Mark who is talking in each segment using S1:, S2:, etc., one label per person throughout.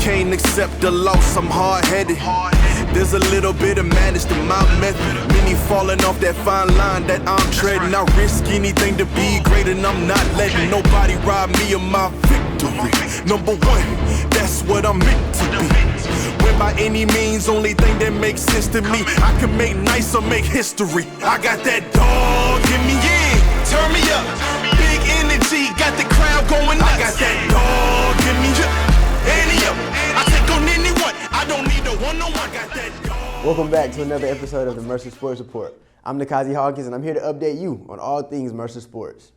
S1: can't accept the loss, I'm hard-headed. There's a little bit of madness to my method. Many falling off that fine line that I'm treading. I risk anything to be great, and I'm not letting nobody rob me of my victory. Number one, that's what I'm meant to be. When by any means, only thing that makes sense to me, I can make nice or make history. I got that dog in me, yeah, turn me up. Big energy, got the crowd going nuts. I got that dog in me, yeah, up. I take on anyone, I don't need a one-on-one. Got that dog.
S2: Welcome back to another episode of the Mercer Sports Report. I'm Nikazi Hawkins, and I'm here to update you on all things Mercer sports.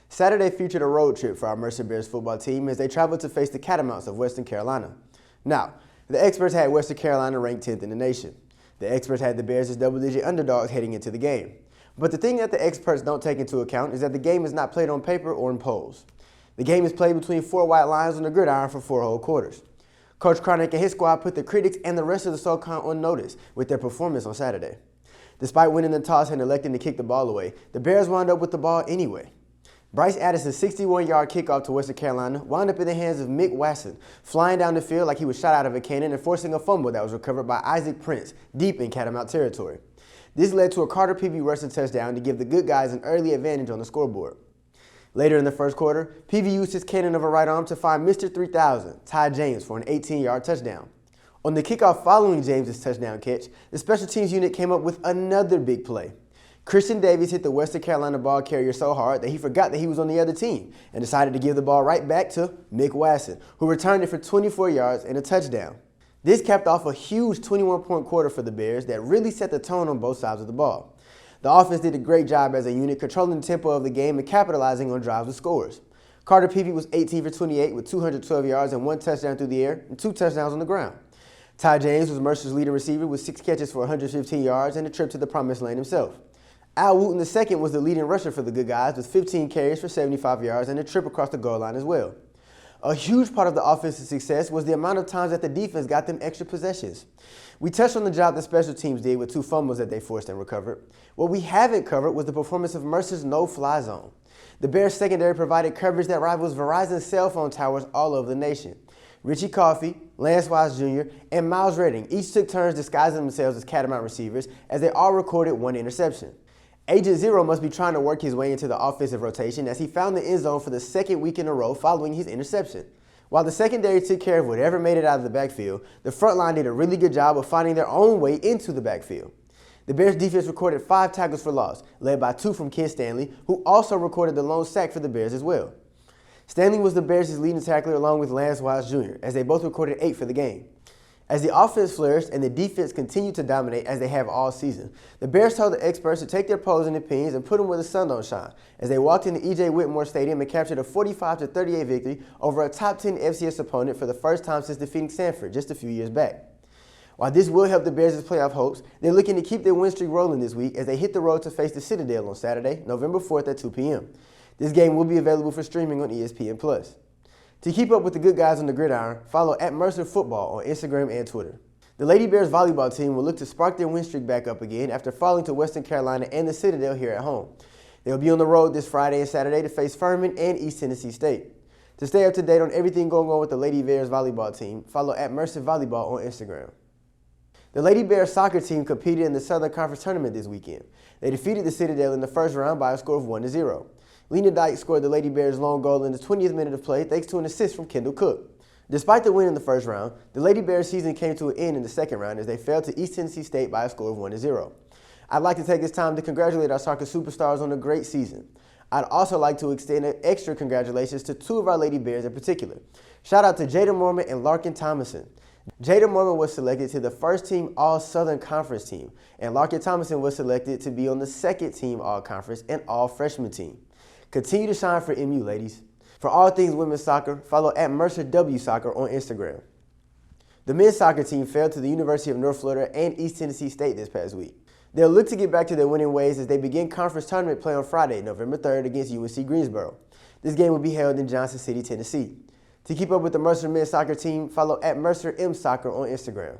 S2: Saturday featured a road trip for our Mercer Bears football team as they traveled to face the Catamounts of Western Carolina. Now, the experts had Western Carolina ranked 10th in the nation. The experts had the Bears as double-digit underdogs heading into the game. But the thing that the experts don't take into account is that the game is not played on paper or in polls. The game is played between four white lines on the gridiron for 4 whole quarters. Coach Cronick and his squad put the critics and the rest of the SoCon on notice with their performance on Saturday. Despite winning the toss and electing to kick the ball away, the Bears wound up with the ball anyway. Bryce Addison's 61-yard kickoff to Western Carolina wound up in the hands of Mick Wasson, flying down the field like he was shot out of a cannon and forcing a fumble that was recovered by Isaac Prince deep in Catamount territory. This led to a Carter Peavy rushing touchdown to give the good guys an early advantage on the scoreboard. Later in the first quarter, Peavy used his cannon of a right arm to find Mr. 3000, Ty James, for an 18-yard touchdown. On the kickoff following James's touchdown catch, the special teams unit came up with another big play. Christian Davies hit the Western Carolina ball carrier so hard that he forgot that he was on the other team and decided to give the ball right back to Mick Wasson, who returned it for 24 yards and a touchdown. This capped off a huge 21-point quarter for the Bears that really set the tone on both sides of the ball. The offense did a great job as a unit, controlling the tempo of the game and capitalizing on drives with scores. Carter Peavy was 18 for 28 with 212 yards and 1 touchdown through the air and 2 touchdowns on the ground. Ty James was Mercer's leading receiver with 6 catches for 115 yards and a trip to the promised land himself. Al Wooten II was the leading rusher for the good guys with 15 carries for 75 yards and a trip across the goal line as well. A huge part of the offensive success was the amount of times that the defense got them extra possessions. We touched on the job the special teams did with 2 fumbles that they forced and recovered. What we haven't covered was the performance of Mercer's no-fly zone. The Bears secondary provided coverage that rivals Verizon's cell phone towers all over the nation. Richie Coffey, Lance Wise Jr., and Miles Redding each took turns disguising themselves as Catamount receivers as they all recorded 1 interception. Agent Zero must be trying to work his way into the offensive rotation as he found the end zone for the 2nd week in a row following his interception. While the secondary took care of whatever made it out of the backfield, the front line did a really good job of finding their own way into the backfield. The Bears defense recorded 5 tackles for loss, led by 2 from Ken Stanley, who also recorded the lone sack for the Bears as well. Stanley was the Bears' leading tackler along with Lance Wise Jr., as they both recorded 8 for the game. As the offense flourished and the defense continued to dominate as they have all season, the Bears told the experts to take their posing opinions and put them where the sun don't shine, as they walked into E.J. Whitmore Stadium and captured a 45-38 victory over a top 10 FCS opponent for the first time since defeating Sanford just a few years back. While this will help the Bears' playoff hopes, they're looking to keep their win streak rolling this week as they hit the road to face the Citadel on Saturday, November 4th at 2 p.m. This game will be available for streaming on ESPN+. To keep up with the good guys on the gridiron, follow @Mercer Football on Instagram and Twitter. The Lady Bears volleyball team will look to spark their win streak back up again after falling to Western Carolina and the Citadel here at home. They'll be on the road this Friday and Saturday to face Furman and East Tennessee State. To stay up to date on everything going on with the Lady Bears volleyball team, follow @Mercer Volleyball on Instagram. The Lady Bears soccer team competed in the Southern Conference Tournament this weekend. They defeated the Citadel in the first round by a score of 1-0. Lena Dyke scored the Lady Bears' lone goal in the 20th minute of play thanks to an assist from Kendall Cook. Despite the win in the first round, the Lady Bears season came to an end in the second round as they fell to East Tennessee State by a score of 1-0. I'd like to take this time to congratulate our soccer superstars on a great season. I'd also like to extend an extra congratulations to 2 of our Lady Bears in particular. Shout out to Jada Mormon and Larkin Thomason. Jada Mormon was selected to the first team All-Southern Conference team, and Larkin Thomason was selected to be on the second team All-Conference and All-Freshman team. Continue to shine for MU, ladies. For all things women's soccer, follow @MercerWSoccer on Instagram. The men's soccer team fell to the University of North Florida and East Tennessee State this past week. They'll look to get back to their winning ways as they begin conference tournament play on Friday, November 3rd against UNC Greensboro. This game will be held in Johnson City, Tennessee. To keep up with the Mercer men's soccer team, follow @MercerMSoccer on Instagram.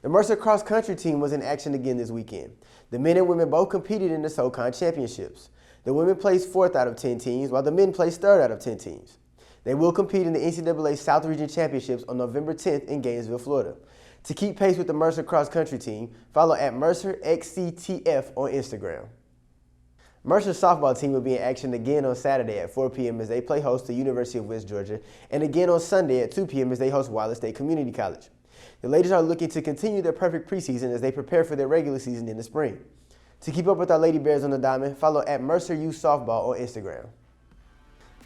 S2: The Mercer cross country team was in action again this weekend. The men and women both competed in the SoCon championships. The women placed 4th out of 10 teams, while the men placed 3rd out of 10 teams. They will compete in the NCAA South Region Championships on November 10th in Gainesville, Florida. To keep pace with the Mercer cross-country team, follow at MercerXCTF on Instagram. Mercer's softball team will be in action again on Saturday at 4 p.m. as they play host to University of West Georgia, and again on Sunday at 2 p.m. as they host Wallace State Community College. The ladies are looking to continue their perfect preseason as they prepare for their regular season in the spring. To keep up with our Lady Bears on the diamond, follow at Mercer Youth Softball on Instagram.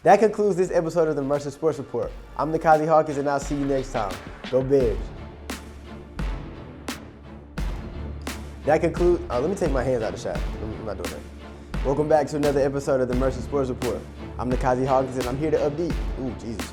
S2: That concludes this episode of the Mercer Sports Report. I'm Nikazi Hawkins, and I'll see you next time. Go Bears. That concludes, let me take my hands out of the shot. I'm not doing that. Welcome back to another episode of the Mercer Sports Report. I'm Nikazi Hawkins, and I'm here to update. Ooh, Jesus.